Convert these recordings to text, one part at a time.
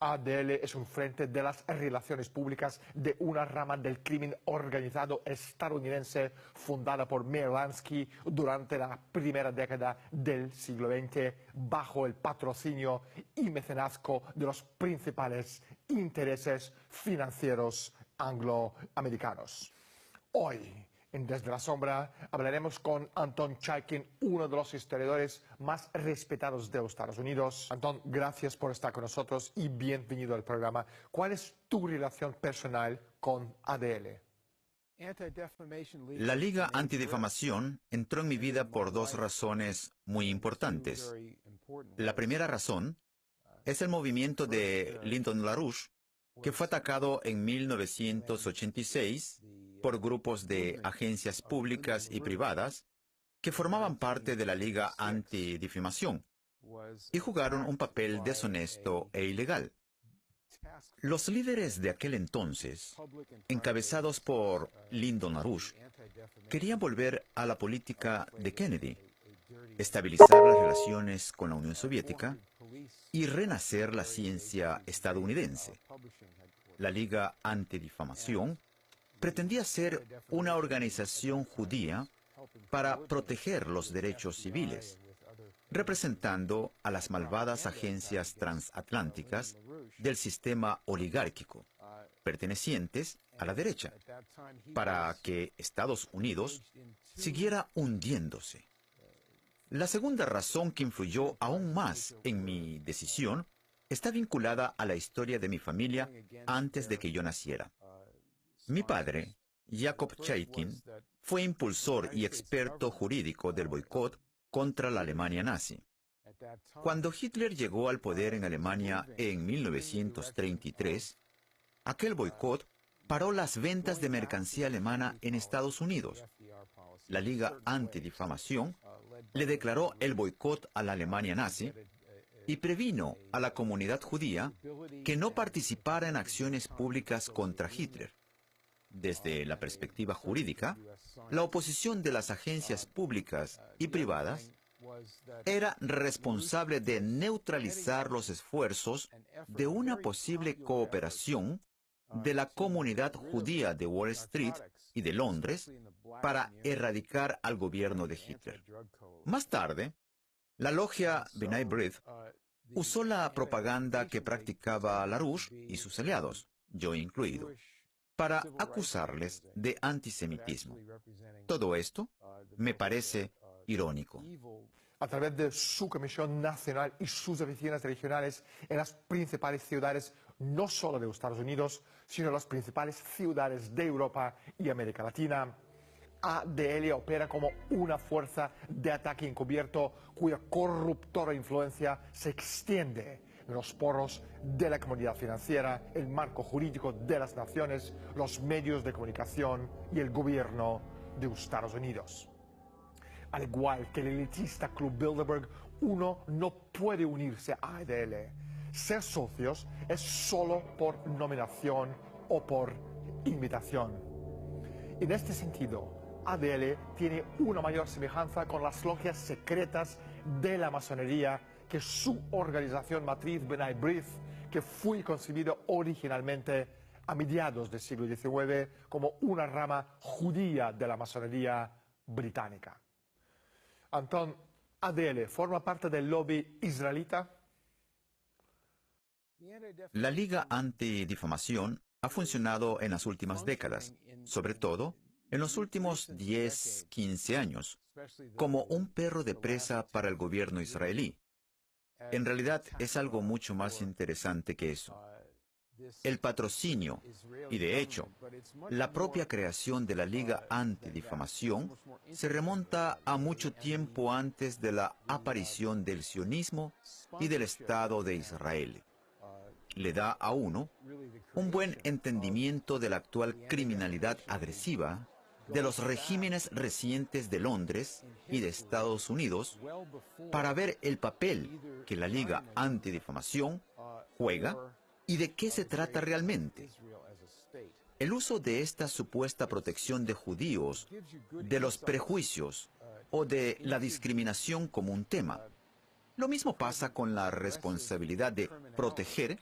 ADL es un frente de las relaciones públicas de una rama del crimen organizado estadounidense fundada por Meyer Lansky durante la primera década del siglo XX bajo el patrocinio y mecenazgo de los principales intereses financieros angloamericanos. Hoy, en Desde la Sombra, hablaremos con Anton Chaikin, uno de los historiadores más respetados de los Estados Unidos. Anton, gracias por estar con nosotros y bienvenido al programa. ¿Cuál es tu relación personal con ADL? La Liga Antidifamación entró en mi vida por dos razones muy importantes. La primera razón es el movimiento de Lyndon LaRouche, que fue atacado en 1986 por grupos de agencias públicas y privadas que formaban parte de la Liga Antidifamación y jugaron un papel deshonesto e ilegal. Los líderes de aquel entonces, encabezados por Lyndon LaRouche, querían volver a la política de Kennedy, estabilizar las relaciones con la Unión Soviética y renacer la ciencia estadounidense. La Liga Antidifamación pretendía ser una organización judía para proteger los derechos civiles, representando a las malvadas agencias transatlánticas del sistema oligárquico, pertenecientes a la derecha, para que Estados Unidos siguiera hundiéndose. La segunda razón que influyó aún más en mi decisión está vinculada a la historia de mi familia antes de que yo naciera. Mi padre, Jacob Chaikin, fue impulsor y experto jurídico del boicot contra la Alemania nazi. Cuando Hitler llegó al poder en Alemania en 1933, aquel boicot paró las ventas de mercancía alemana en Estados Unidos. La Liga Antidifamación le declaró el boicot a la Alemania nazi y previno a la comunidad judía que no participara en acciones públicas contra Hitler. Desde la perspectiva jurídica, la oposición de las agencias públicas y privadas era responsable de neutralizar los esfuerzos de una posible cooperación de la comunidad judía de Wall Street y de Londres para erradicar al gobierno de Hitler. Más tarde, la logia B'nai B'rith usó la propaganda que practicaba LaRouche y sus aliados, yo incluido, para acusarles de antisemitismo. Todo esto me parece irónico. A través de su Comisión Nacional y sus oficinas regionales en las principales ciudades, no solo de los Estados Unidos, sino en las principales ciudades de Europa y América Latina, ADL opera como una fuerza de ataque encubierto cuya corruptora influencia se extiende en los poros de la comunidad financiera, el marco jurídico de las naciones, los medios de comunicación y el gobierno de los Estados Unidos. Al igual que el elitista Club Bilderberg, uno no puede unirse a ADL. Ser socios es solo por nominación o por invitación. En este sentido, ADL tiene una mayor semejanza con las logias secretas de la masonería que su organización matriz B'nai B'rith, que fue concebido originalmente a mediados del siglo XIX como una rama judía de la masonería británica. Anton, ¿ADL forma parte del lobby israelita? La Liga Antidifamación ha funcionado en las últimas décadas, sobre todo en los últimos 10, 15 años, como un perro de presa para el gobierno israelí. En realidad es algo mucho más interesante que eso. El patrocinio y, de hecho, la propia creación de la Liga Antidifamación se remonta a mucho tiempo antes de la aparición del sionismo y del Estado de Israel. Le da a uno un buen entendimiento de la actual criminalidad agresiva de los regímenes recientes de Londres y de Estados Unidos para ver el papel que la Liga Antidifamación juega y de qué se trata realmente. El uso de esta supuesta protección de judíos, de los prejuicios o de la discriminación como un tema. Lo mismo pasa con la responsabilidad de proteger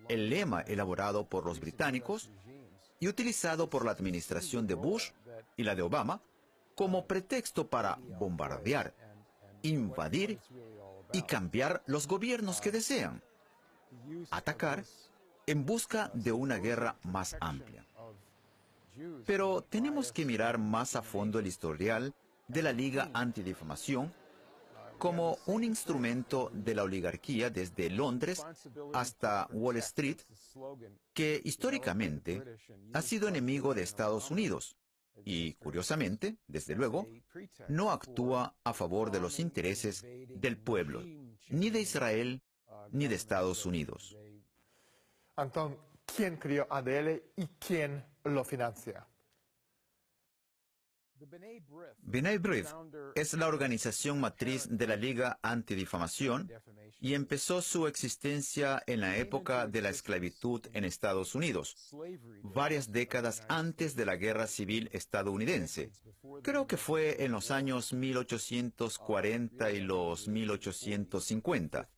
el lema elaborado por los británicos y utilizado por la administración de Bush y la de Obama como pretexto para bombardear, invadir y cambiar los gobiernos que desean. Atacar en busca de una guerra más amplia. Pero tenemos que mirar más a fondo el historial de la Liga Antidifamación como un instrumento de la oligarquía desde Londres hasta Wall Street, que históricamente ha sido enemigo de Estados Unidos y, curiosamente, desde luego, no actúa a favor de los intereses del pueblo, ni de Israel, ni de Estados Unidos. Entonces, ¿quién creó ADL y quién lo financia? B'nai B'rith es la organización matriz de la Liga Antidifamación y empezó su existencia en la época de la esclavitud en Estados Unidos, varias décadas antes de la Guerra Civil estadounidense. Creo que fue en los años 1840 y los 1850.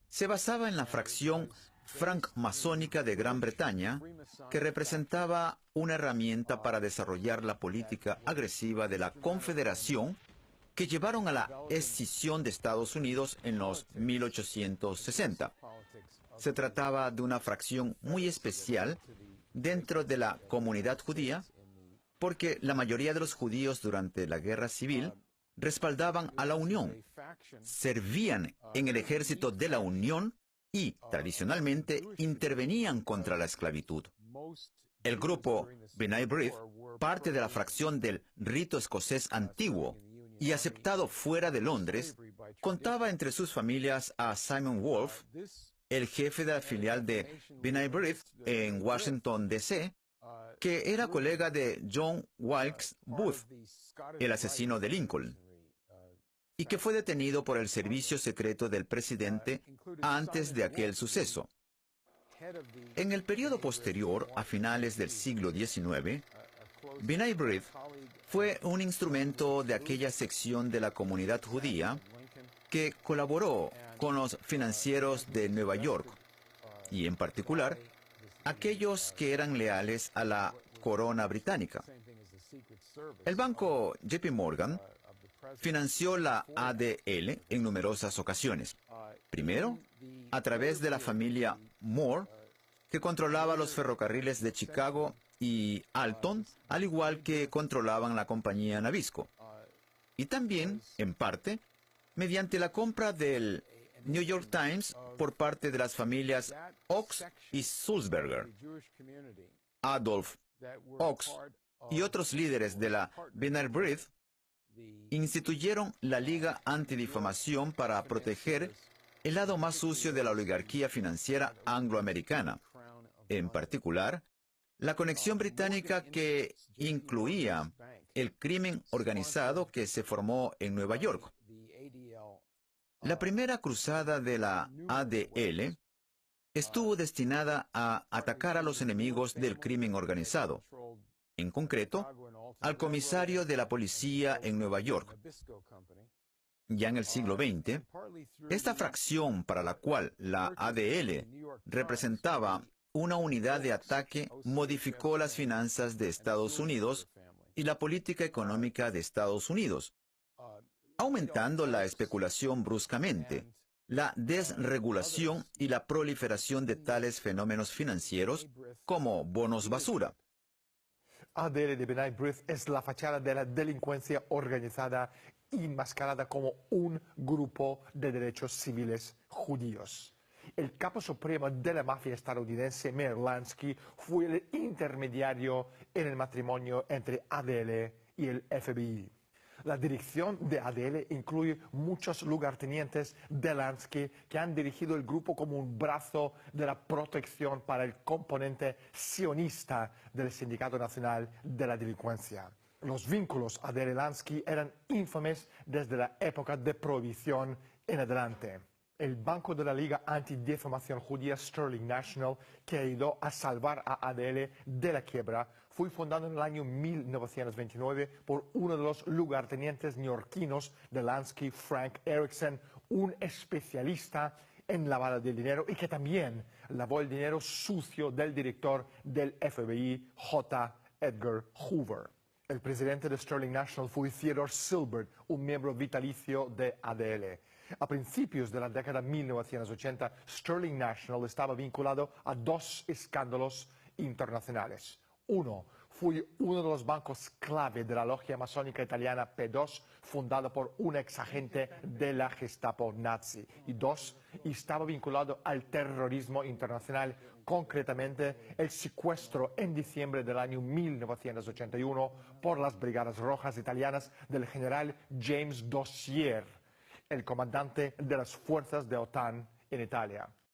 Se basaba en la fracción francmasónica de Gran Bretaña, que representaba una herramienta para desarrollar la política agresiva de la Confederación que llevaron a la escisión de Estados Unidos en los 1860. Se trataba de una fracción muy especial dentro de la comunidad judía, porque la mayoría de los judíos durante la Guerra Civil respaldaban a la Unión, servían en el ejército de la Unión y, tradicionalmente, intervenían contra la esclavitud. El grupo B'nai B'rith, parte de la fracción del rito escocés antiguo y aceptado fuera de Londres, contaba entre sus familias a Simon Wolfe, el jefe de la filial de B'nai B'rith en Washington, D.C., que era colega de John Wilkes Booth, el asesino de Lincoln, y que fue detenido por el servicio secreto del presidente antes de aquel suceso. En el periodo posterior, a finales del siglo XIX, B'nai B'rith fue un instrumento de aquella sección de la comunidad judía que colaboró con los financieros de Nueva York, y en particular, aquellos que eran leales a la corona británica. El banco JP Morgan financió la ADL en numerosas ocasiones. Primero, a través de la familia Moore, que controlaba los ferrocarriles de Chicago y Alton, al igual que controlaban la compañía Nabisco. Y también, en parte, mediante la compra del New York Times por parte de las familias Oaks y Sulzberger. Adolf Oaks y otros líderes de la B'nai B'rith instituyeron la Liga Antidifamación para proteger el lado más sucio de la oligarquía financiera angloamericana, en particular, la conexión británica que incluía el crimen organizado que se formó en Nueva York. La primera cruzada de la ADL estuvo destinada a atacar a los enemigos del crimen organizado, en concreto, al comisario de la policía en Nueva York. Ya en el siglo XX, esta fracción para la cual la ADL representaba una unidad de ataque modificó las finanzas de Estados Unidos y la política económica de Estados Unidos, aumentando la especulación bruscamente, la desregulación y la proliferación de tales fenómenos financieros como bonos basura. ADL de B'nai B'rith es la fachada de la delincuencia organizada enmascarada como un grupo de derechos civiles judíos. El capo supremo de la mafia estadounidense, Meyer Lansky, fue el intermediario en el matrimonio entre ADL y el FBI. La dirección de ADL incluye muchos lugartenientes de Lansky que han dirigido el grupo como un brazo de la protección para el componente sionista del Sindicato Nacional de la Delincuencia. Los vínculos ADL-Lansky eran infames desde la época de prohibición en adelante. El Banco de la Liga Antidifamación Judía Sterling National, que ayudó a salvar a ADL de la quiebra, fue fundado en el año 1929 por uno de los lugartenientes neoyorquinos de Lansky, Frank Erickson, un especialista en lavado del dinero y que también lavó el dinero sucio del director del FBI, J. Edgar Hoover. El presidente de Sterling National fue Theodore Silbert, un miembro vitalicio de ADL. A principios de la década de 1980, Sterling National estaba vinculado a dos escándalos internacionales. Uno, fue uno de los bancos clave de la logia masónica italiana P2, fundado por un exagente de la Gestapo nazi. Y dos, estaba vinculado al terrorismo internacional, concretamente el secuestro en diciembre del año 1981 por las Brigadas Rojas italianas del general James Dossier, el comandante de las fuerzas de OTAN en Italia.